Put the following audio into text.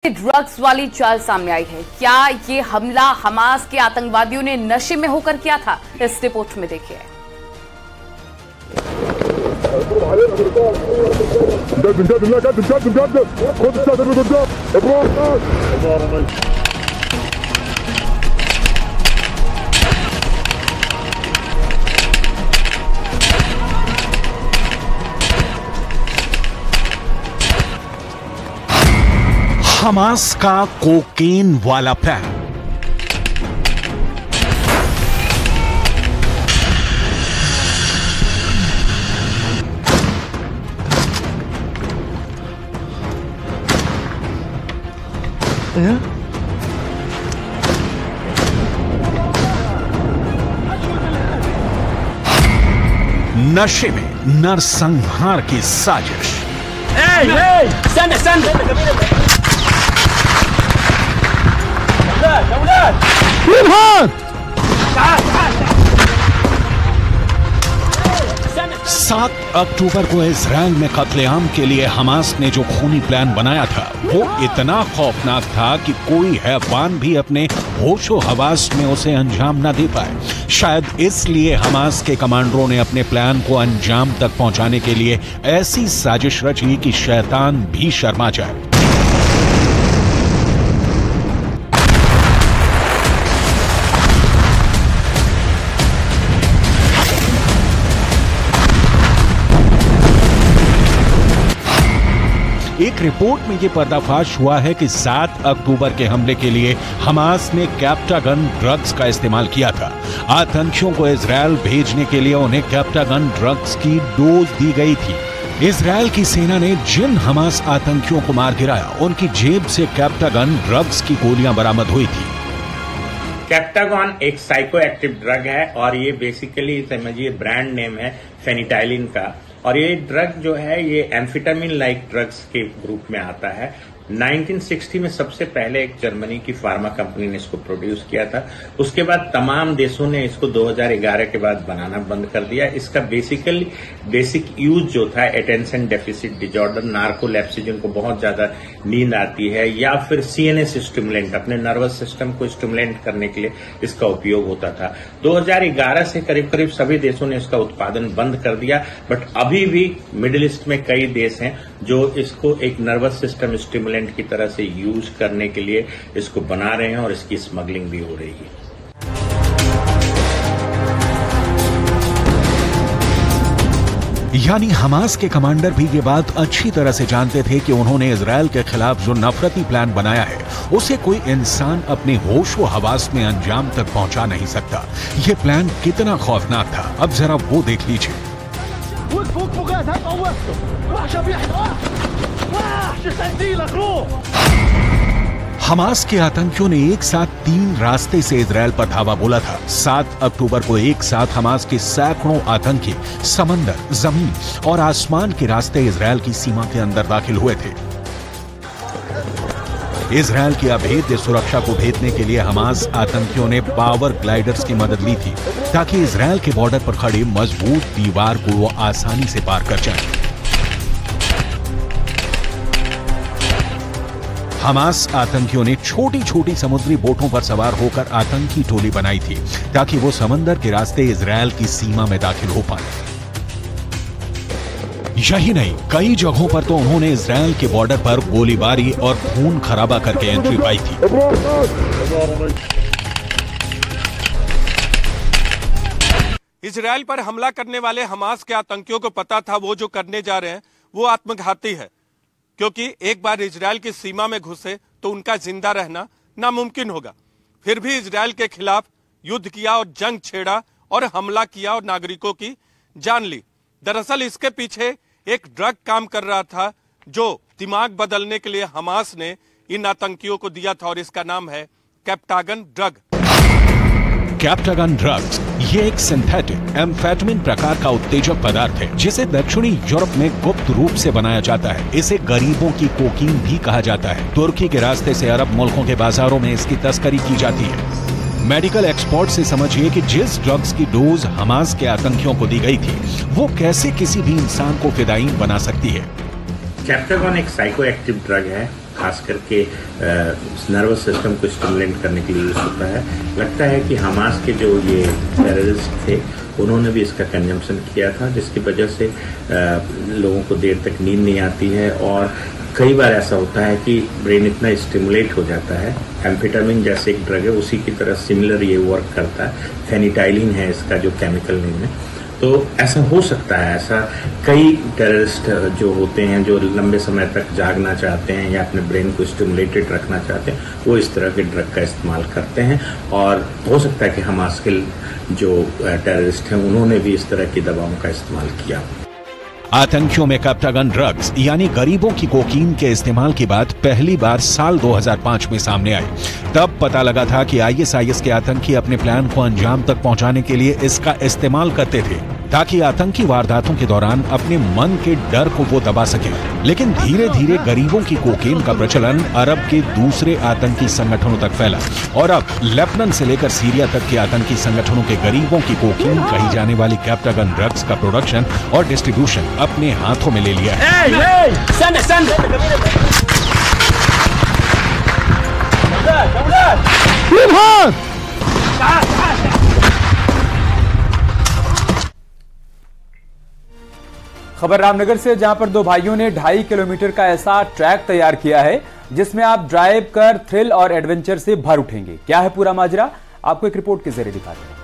Drugs वाली चाल सामने आई है। क्या ये हमला हमास के आतंकवादियों ने नशे में होकर किया था? इस रिपोर्ट में देखिए। हमास का कोकेन वाला प्लान। नशे में नरसंहार की साजिश। सात अक्टूबर को इजराइल में कत्लेआम के लिए हमास ने जो खूनी प्लान बनाया था वो इतना खौफनाक था कि कोई हैवान भी अपने होशो हवास में उसे अंजाम न दे पाए। शायद इसलिए हमास के कमांडरों ने अपने प्लान को अंजाम तक पहुंचाने के लिए ऐसी साजिश रची कि शैतान भी शर्मा जाए। एक रिपोर्ट में यह पर्दाफाश हुआ है कि 7 अक्टूबर के हमले के लिए हमास ने कैप्टागन ड्रग्स का इस्तेमाल किया था। आतंकियों को इजराइल भेजने के लिए उन्हें कैप्टागन ड्रग्स की डोज दी गई थी। इजराइल की सेना ने जिन हमास आतंकियों को मार गिराया उनकी जेब से कैप्टागन ड्रग्स की गोलियां बरामद हुई थी। कैप्टागन एक साइको एक्टिव ड्रग है और ये बेसिकली समझिए ब्रांड नेम है फेनिटाइलिन का। और ये ड्रग जो है ये एम्फेटामिन लाइक ड्रग्स के ग्रुप में आता है। 1960 में सबसे पहले एक जर्मनी की फार्मा कंपनी ने इसको प्रोड्यूस किया था। उसके बाद तमाम देशों ने इसको 2011 के बाद बनाना बंद कर दिया। इसका बेसिक यूज जो था अटेंशन डेफिसिट डिजॉर्डर, नार्कोलेप्सी जिनको बहुत ज्यादा नींद आती है, या फिर सीएनएस स्टिमुलेंट अपने नर्वस सिस्टम को स्टिमुलेंट करने के लिए इसका उपयोग होता था। 2011 से करीब करीब सभी देशों ने इसका उत्पादन बंद कर दिया। बट अभी भी मिडिल ईस्ट में कई देश हैं जो इसको एक नर्वस सिस्टम स्टिमुलेंट की तरह से यूज करने के लिए इसको बना रहे हैं और इसकी स्मगलिंग भी हो रही है। यानी हमास के कमांडर भी ये बात अच्छी तरह से जानते थे कि उन्होंने इजराइल के खिलाफ जो नफरती प्लान बनाया है उसे कोई इंसान अपने होश व हवास में अंजाम तक पहुंचा नहीं सकता। ये प्लान कितना खौफनाक था अब जरा वो देख लीजिए। हमास के आतंकियों ने एक साथ 3 रास्ते से इजराइल पर धावा बोला था। 7 अक्टूबर को एक साथ हमास के सैकड़ों आतंकी समंदर, जमीन और आसमान के रास्ते इजराइल की सीमा के अंदर दाखिल हुए थे। इजराइल की अभेद्य सुरक्षा को भेदने के लिए हमास आतंकियों ने पावर ग्लाइडर्स की मदद ली थी ताकि इजराइल के बॉर्डर पर खड़ी मजबूत दीवार को वो आसानी से पार कर जाएं। हमास आतंकियों ने छोटी छोटी समुद्री बोटों पर सवार होकर आतंकी टोली बनाई थी ताकि वो समंदर के रास्ते इजराइल की सीमा में दाखिल हो पाए। यही नहीं, कई जगहों पर तो उन्होंने इजराइल के बॉर्डर पर गोलीबारी और खून खराबा करके एंट्री पाई थी। इजराइल पर हमला करने वाले हमास के आतंकियों को पता था वो जो करने जा रहे हैं वो आत्मघाती है, क्योंकि एक बार इजराइल की सीमा में घुसे तो उनका जिंदा रहना नामुमकिन होगा। फिर भी इजराइल के खिलाफ युद्ध किया और जंग छेड़ा और हमला किया और नागरिकों की जान ली। दरअसल इसके पीछे एक ड्रग काम कर रहा था जो दिमाग बदलने के लिए हमास ने इन आतंकियों को दिया था और इसका नाम है कैप्टागन ड्रग। कैप्टागन ड्रग्स ये एक सिंथेटिक एम्फेटामिन प्रकार का उत्तेजक पदार्थ है जिसे दक्षिणी यूरोप में गुप्त रूप से बनाया जाता है। इसे गरीबों की कोकीन भी कहा जाता है। तुर्की के रास्ते से अरब मुल्कों के बाजारों में इसकी तस्करी की जाती है। मेडिकल एक्सपर्ट से समझिए कि जिस ड्रग्स की डोज हमास के आतंकियों को दी गई थी वो कैसे किसी भी इंसान को फिदायीन बना सकती है। कैप्टागन एक साइको एक्टिव ड्रग है खास करके नर्वस सिस्टम को स्टिमुलेट करने के लिए यूज होता है। लगता है कि हमास के जो ये टेररिस्ट थे उन्होंने भी इसका कंजम्पशन किया था, जिसकी वजह से लोगों को देर तक नींद नहीं आती है और कई बार ऐसा होता है कि ब्रेन इतना स्टिमुलेट हो जाता है। एम्फेटामिन जैसे एक ड्रग है उसी की तरह सिमिलर ये वर्क करता है। फेनिटाइलिन है इसका जो केमिकल नेम है। तो ऐसा हो सकता है, ऐसा कई टेररिस्ट जो होते हैं जो लंबे समय तक जागना चाहते हैं या अपने ब्रेन को स्टिमुलेटेड रखना चाहते हैं, वो इस तरह के ड्रग का इस्तेमाल करते हैं। और हो सकता है कि हमास के जो टेररिस्ट हैं उन्होंने भी इस तरह की दवाओं का इस्तेमाल किया। आतंकियों में कैप्टागन ड्रग्स यानी गरीबों की कोकीन के इस्तेमाल की बात पहली बार साल 2005 में सामने आई। तब पता लगा था कि आईएसआईएस के आतंकी अपने प्लान को अंजाम तक पहुंचाने के लिए इसका इस्तेमाल करते थे ताकि आतंकी वारदातों के दौरान अपने मन के डर को वो दबा सके। लेकिन धीरे धीरे गरीबों की कोकीन का प्रचलन अरब के दूसरे आतंकी संगठनों तक फैला और अब लेबनान से लेकर सीरिया तक के आतंकी संगठनों के गरीबों की कोकीन कही जाने वाली कैप्टागन ड्रग्स का प्रोडक्शन और डिस्ट्रीब्यूशन अपने हाथों में ले लिया है। खबर रामनगर से, जहां पर दो भाइयों ने 2.5 किलोमीटर का ऐसा ट्रैक तैयार किया है जिसमें आप ड्राइव कर थ्रिल और एडवेंचर से भर उठेंगे। क्या है पूरा माजरा, आपको एक रिपोर्ट के जरिए दिखाते हैं।